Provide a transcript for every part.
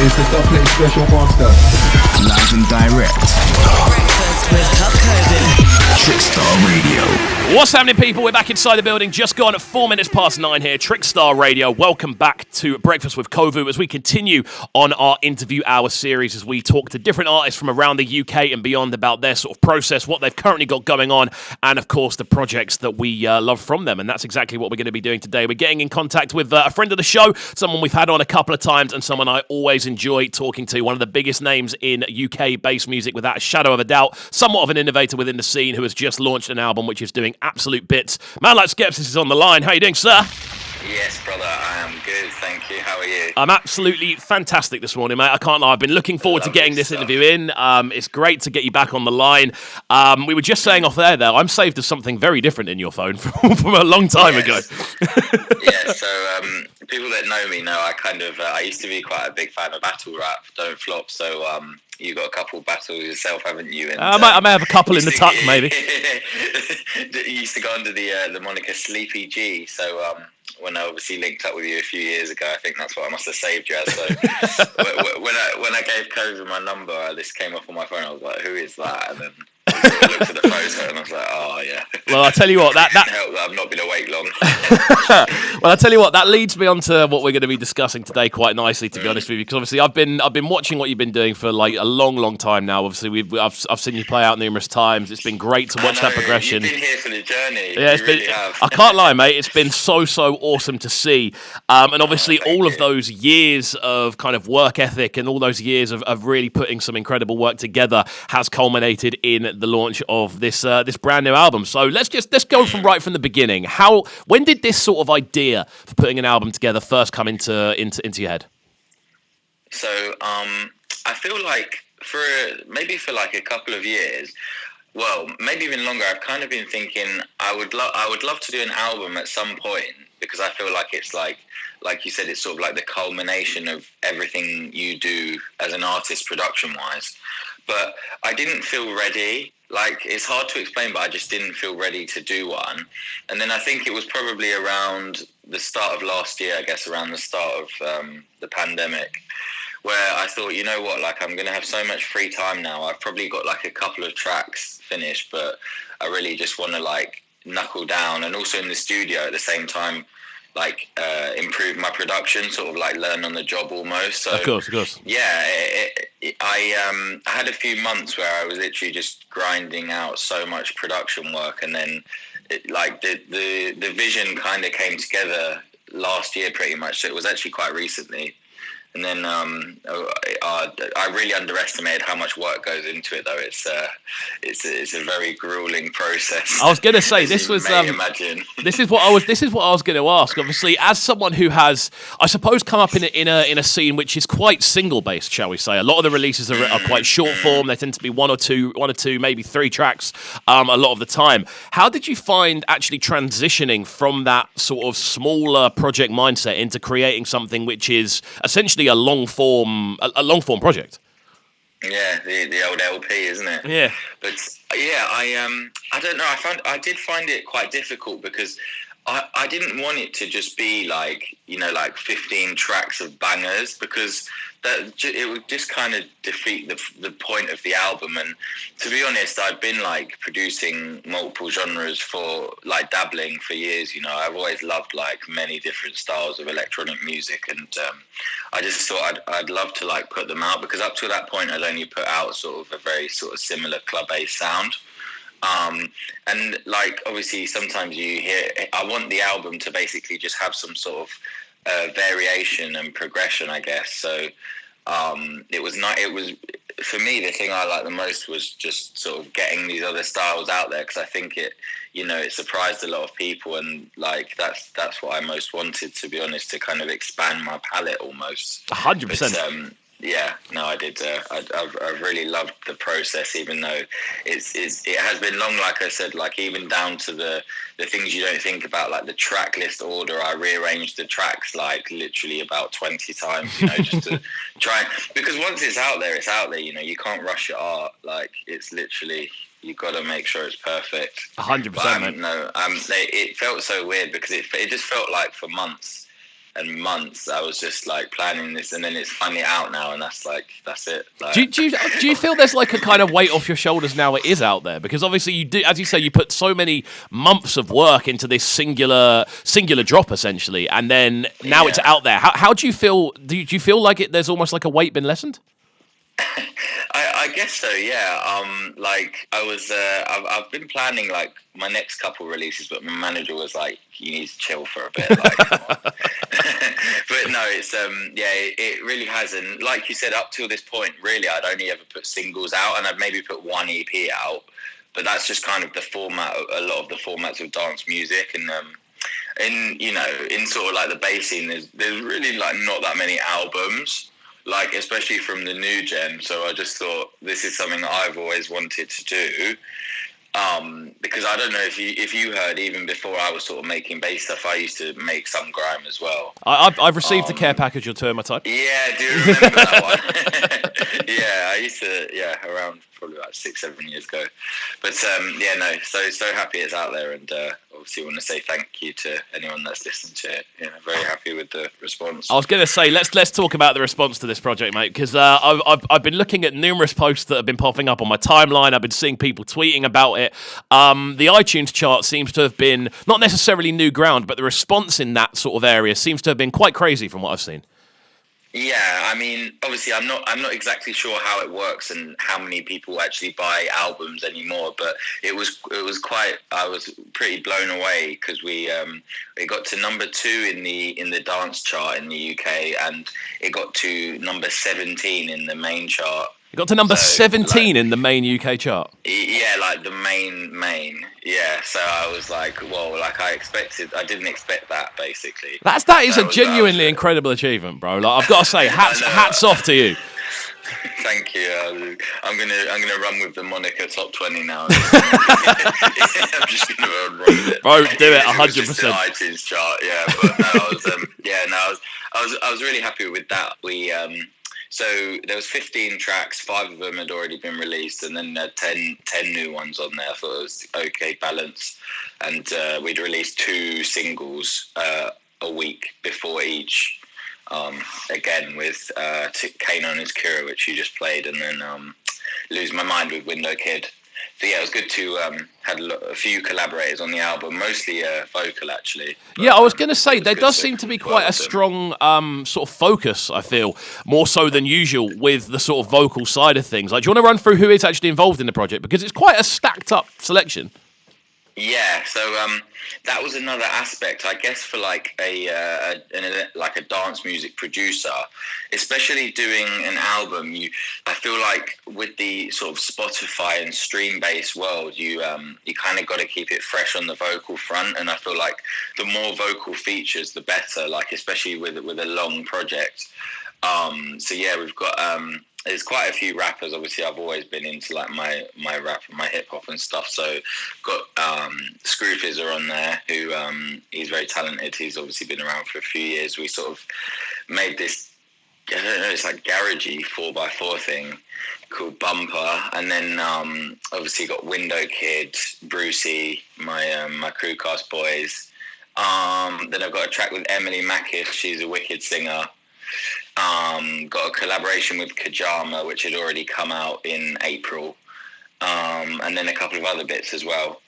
It's the Dubplate Special Master. Live and direct. Breakfast with CubCamTV. Trickstar Radio. What's happening, people? We're back inside the building. Just gone at 4 minutes past 9 here. Trickstar Radio. Welcome back to Breakfast with CubCamTV as we continue on our interview hour series as we talk to different artists from around the UK and beyond about their sort of process, what they've currently got going on, and of course the projects that we love from them. And that's exactly what we're going to be doing today. We're getting in contact with a friend of the show, someone we've had on a couple of times, and someone I always enjoy talking to. One of the biggest names in UK bass music, without a shadow of a doubt. Somewhat of an innovator within the scene who has just launched an album which is doing absolute bits. Man like Skepsis is on the line. How you doing, sir? Yes, brother, I am good, thank you. How are you? I'm absolutely fantastic this morning, mate. I can't lie. I've been looking forward to getting this interview in. It's great to get you back on the line. We were just saying off there, though, I'm saved as something very different in your phone from a long time ago. Yeah, so people that know me know I used to be quite a big fan of battle rap, Don't Flop, so you got a couple battles yourself, haven't you? And, I may have a couple in the tuck, maybe. You used to go under the moniker Sleepy G, so when I obviously linked up with you a few years ago, I think that's what I must have saved you as. So when I gave Kobe my number, this came up on my phone. I was like, "Who is that?" And then I looked at the photo and I was like, "Oh yeah." Well, I tell you what, that helped that I've not been awake long. Well, I tell you what, that leads me on to what we're going to be discussing today quite nicely, to be honest with you, because obviously I've been watching what you've been doing for like a long time now. Obviously, I've seen you play out numerous times. It's been great to watch that progression. You've been here for the journey. Yeah, you really have. I can't lie, mate. It's been so awesome to see, and obviously all of those years of kind of work ethic and all those years of really putting some incredible work together has culminated in the launch of this brand new album. So let's go from the beginning. When did this sort of idea for putting an album together first come into your head? So I feel like for like a couple of years, well, maybe even longer, I've kind of been thinking I would love to do an album at some point, because I feel like it's like you said, it's sort of like the culmination of everything you do as an artist production wise. But I didn't feel ready. Like, it's hard to explain, but I just didn't feel ready to do one. And then I think it was probably around the start of last year, I guess, around the start of the pandemic, where I thought, you know what, like, I'm going to have so much free time now. I've probably got like a couple of tracks finished, but I really just want to like knuckle down, and also in the studio at the same time, like improve my production, sort of like learn on the job almost. So, of course. Yeah, I had a few months where I was literally just grinding out so much production work, and then the vision kind of came together last year pretty much. So it was actually quite recently. And then I really underestimated how much work goes into it, though. It's a very grueling process. I was going to say this was imagine. This is what I was going to ask. Obviously, as someone who has, I suppose, come up in a scene which is quite single based, shall we say? A lot of the releases are quite short form. They tend to be one or two, maybe three tracks a lot of the time. How did you find actually transitioning from that sort of smaller project mindset into creating something which is essentially a long form project? Yeah, the old LP, isn't it? Yeah. But yeah, I don't know. I did find it quite difficult, because I didn't want it to just be like, 15 tracks of bangers, because it would just kind of defeat the point of the album. And to be honest, I've been like producing multiple genres for like dabbling for years. I've always loved like many different styles of electronic music, and I just thought I'd love to like put them out, because up to that point I'd only put out sort of a very sort of similar club-based sound. And like, obviously sometimes you hear, I want the album to basically just have some sort of variation and progression, I guess. So it was for me, the thing I liked the most was just sort of getting these other styles out there, because I think it surprised a lot of people, and like that's what I most wanted, to be honest, to kind of expand my palette almost. 100%. Yeah, no, I did. I've really loved the process, even though it has been long. Like I said, like even down to the things you don't think about, like the track list order. I rearranged the tracks like literally about 20 times, just to try. Because once it's out there, it's out there. You can't rush your art. Like, it's literally, you got to make sure it's perfect. 100%. No, it felt so weird, because it just felt like for months. and months. I was just like planning this, and then it's finally out now, and that's it. Like, do you feel there's like a kind of weight off your shoulders now it is out there? Because obviously you do, as you say, you put so many months of work into this singular drop essentially, and then now it's out there. How do you feel? Do you feel like there's almost like a weight been lessened? I guess so, yeah. Like I was, I've been planning like my next couple releases, but my manager was like, "You need to chill for a bit." Like, come on. But no, it's it really hasn't. Like you said, up till this point, really, I'd only ever put singles out, and I'd maybe put one EP out. But that's just kind of the format. A lot of the formats of dance music, and in sort of like the bass scene, there's really like not that many albums. Like, especially from the new gen. So I just thought this is something that I've always wanted to do. Because I don't know if you heard, even before I was sort of making bass stuff, I used to make some grime as well. I've received the care package or two of my type. Yeah, I do remember that one. Yeah, I used to, around probably about 6-7 years ago. But no, so happy it's out there, and obviously want to say thank you to anyone that's listened to it. Very happy with the response. I was going to say, let's talk about the response to this project, mate, because I've been looking at numerous posts that have been popping up on my timeline. I've been seeing people tweeting about it. The iTunes chart seems to have been not necessarily new ground, but the response in that sort of area seems to have been quite crazy from what I've seen. Yeah, I mean, obviously, I'm not exactly sure how it works and how many people actually buy albums anymore. But it was quite. I was pretty blown away because it got to number 2 in the dance chart in the UK, and it got to number 17 in the main chart. It got to number 17 in the main UK chart. Yeah, like the main. Yeah, so I was like, whoa, like I didn't expect that, basically. That is a genuinely incredible achievement, bro. Like, I've got to say, hats off to you. Thank you. I'm gonna run with the moniker top 20 now. I'm just gonna run with it. Bro, do it 100%. The iTunes chart, yeah. But no, I was really happy with that. So there was 15 tracks, 5 of them had already been released, and then 10 new ones on there. I thought it was okay balance. And we'd released 2 singles a week before each. Again with Kano and his Kira, which you just played, and then Lose My Mind with Window Kid. So yeah, it was good to had a few collaborators on the album, mostly vocal actually. But, yeah, I was going to say there does seem to be quite a strong sort of focus. I feel more so than usual with the sort of vocal side of things. Like, do you want to run through who is actually involved in the project, because it's quite a stacked up selection? Yeah, so that was another aspect, I guess, for like a dance music producer, especially doing an album. I feel like with the sort of Spotify and stream-based world, you kind of got to keep it fresh on the vocal front, and I feel like the more vocal features, the better. Like, especially with a long project. So yeah, we've got. There's quite a few rappers. Obviously, I've always been into like my rap and my hip hop and stuff. So, got Screwfizzer on there, who he's very talented. He's obviously been around for a few years. We sort of made this, I don't know, it's like garagey 4x4 thing called Bumper, and then obviously got Window Kid, bru-c, my Crewcast boys. Then I've got a track with Emily Mackish. She's a wicked singer. Got a collaboration with Kajama, which had already come out in April, and then a couple of other bits as well.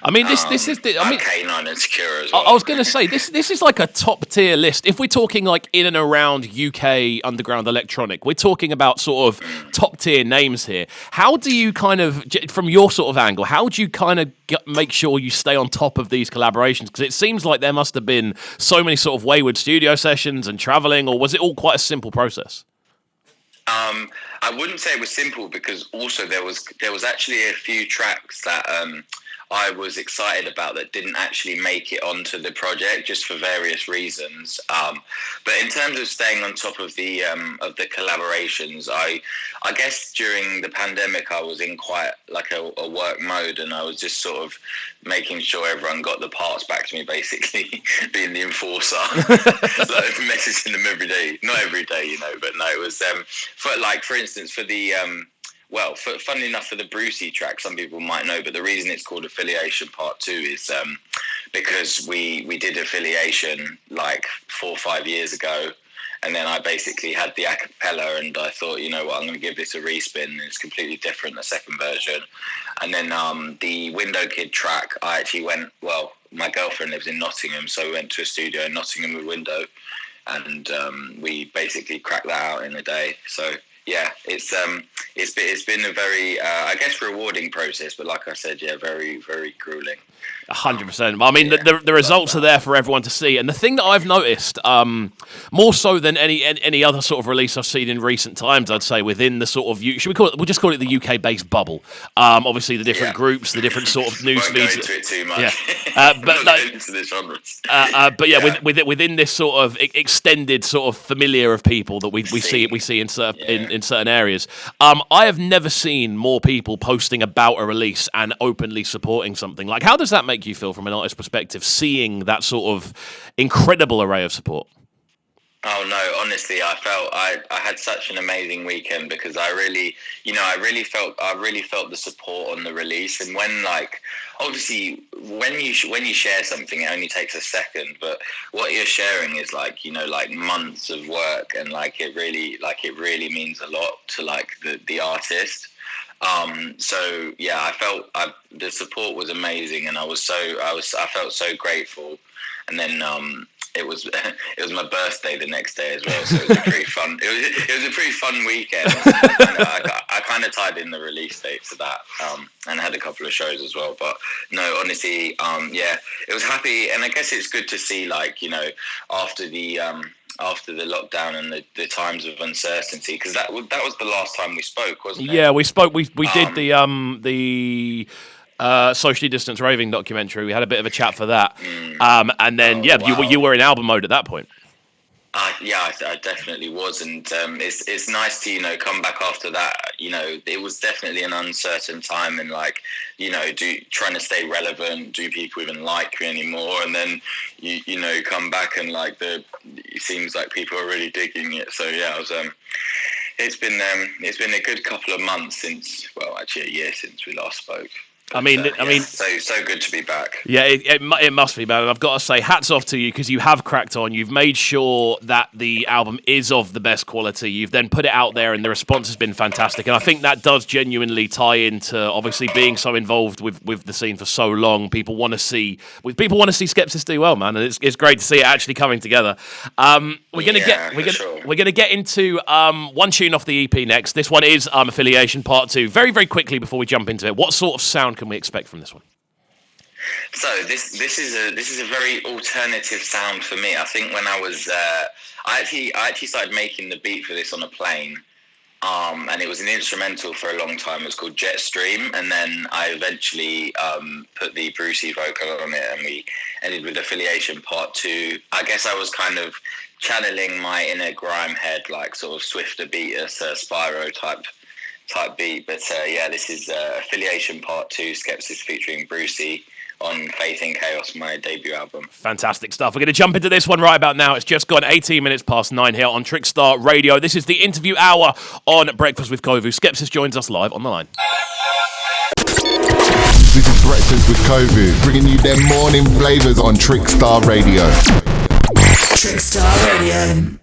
I mean, this is the. I mean, K9 and Secure as well. I was going to say this is like a top tier list. If we're talking like in and around UK underground electronic, we're talking about sort of top tier names here. How do you kind of, from your sort of angle, how do you kind of make sure you stay on top of these collaborations? Because it seems like there must have been so many sort of wayward studio sessions and traveling, or was it all quite a simple process? I wouldn't say it was simple, because also there was actually a few tracks that I was excited about that didn't actually make it onto the project, just for various reasons. But in terms of staying on top of the collaborations, I guess during the pandemic I was in quite like a work mode, and I was just sort of making sure everyone got the parts back to me, basically being the enforcer. So messaging them every day, not every day, but no, it was for instance for the funnily enough, for the bru-c track, some people might know, but the reason it's called Affiliation Part 2 is because we did affiliation like 4 or 5 years ago. And then I basically had the a cappella, and I thought, you know what, I'm going to give this a respin. It's completely different, the second version. And then the Window Kid track, I actually went, well, my girlfriend lives in Nottingham, so we went to a studio in Nottingham with Window, and we basically cracked that out in a day. So yeah, it's been a very, I guess, rewarding process, but like I said, yeah, very, very grueling. 100%. I mean, the results are there for everyone to see. And the thing that I've noticed, more so than any other sort of release I've seen in recent times, I'd say within the sort of, we'll just call it the UK-based bubble. Obviously, the different groups, the different sort of news feeds. Won't go into it too much. Yeah. Within this sort of extended sort of familiar of people that we see in certain areas, I have never seen more people posting about a release and openly supporting something. Like, how does that make you feel from an artist perspective, seeing that sort of incredible array of support? Oh no, honestly, I felt I had such an amazing weekend, because I really felt the support on the release. And when, like, obviously when you share something, it only takes a second, but what you're sharing is like, you know, like months of work, and it really means a lot to like the artist. So yeah, I felt the support was amazing, and I felt so grateful. And then it was my birthday the next day as well, so it was a pretty fun. It was a pretty fun weekend. I kind of tied in the release date to that, and had a couple of shows as well. But no, honestly, yeah, it was happy, and I guess it's good to see, like, you know, after the lockdown and the times of uncertainty, because that was the last time we spoke, wasn't it? Yeah, we spoke. We did the socially distanced raving documentary. We had a bit of a chat for that, and then wow. you were in album mode at that point. Yeah, I definitely was, and it's nice to, you know, come back after that. You know, it was definitely an uncertain time, and like, you know, trying to stay relevant. Do people even like me anymore? And then you know, come back, and like it seems like people are really digging it. So yeah, it's been a good couple of months since, well, actually a year since we last spoke. But, I mean, so good to be back. Yeah, it must be, man. And I've got to say, hats off to you, because you have cracked on. You've made sure that the album is of the best quality. You've then put it out there, and the response has been fantastic. And I think that does genuinely tie into, obviously, being so involved with the scene for so long. People want to see Skepsis do well, man, and it's great to see it actually coming together. We're gonna get into one tune off the EP next. This one is Affiliation Part 2. Very, very quickly before we jump into it, what sort of sound can we expect from this one? So this is a very alternative sound for me. I think when I was I actually started making the beat for this on a plane, and it was an instrumental for a long time. It was called Jetstream, and then I eventually put the bru-c vocal on it, and we ended with Affiliation Part 2. I guess I was kind of channeling my inner grime head, like sort of Swifter Beatus, Spyro type beat. But yeah, this is Affiliation Part 2, Skepsis featuring bru-c on Faith in Chaos, my debut album. Fantastic stuff. We're going to jump into this one right about now. It's just gone 18 minutes past 9 here on Trickstar Radio. This is the interview hour on Breakfast with Kovu. Skepsis joins us live on the line. This is Breakfast with Kovu, bringing you their morning flavours on Trickstar Radio. Trickstar Radio.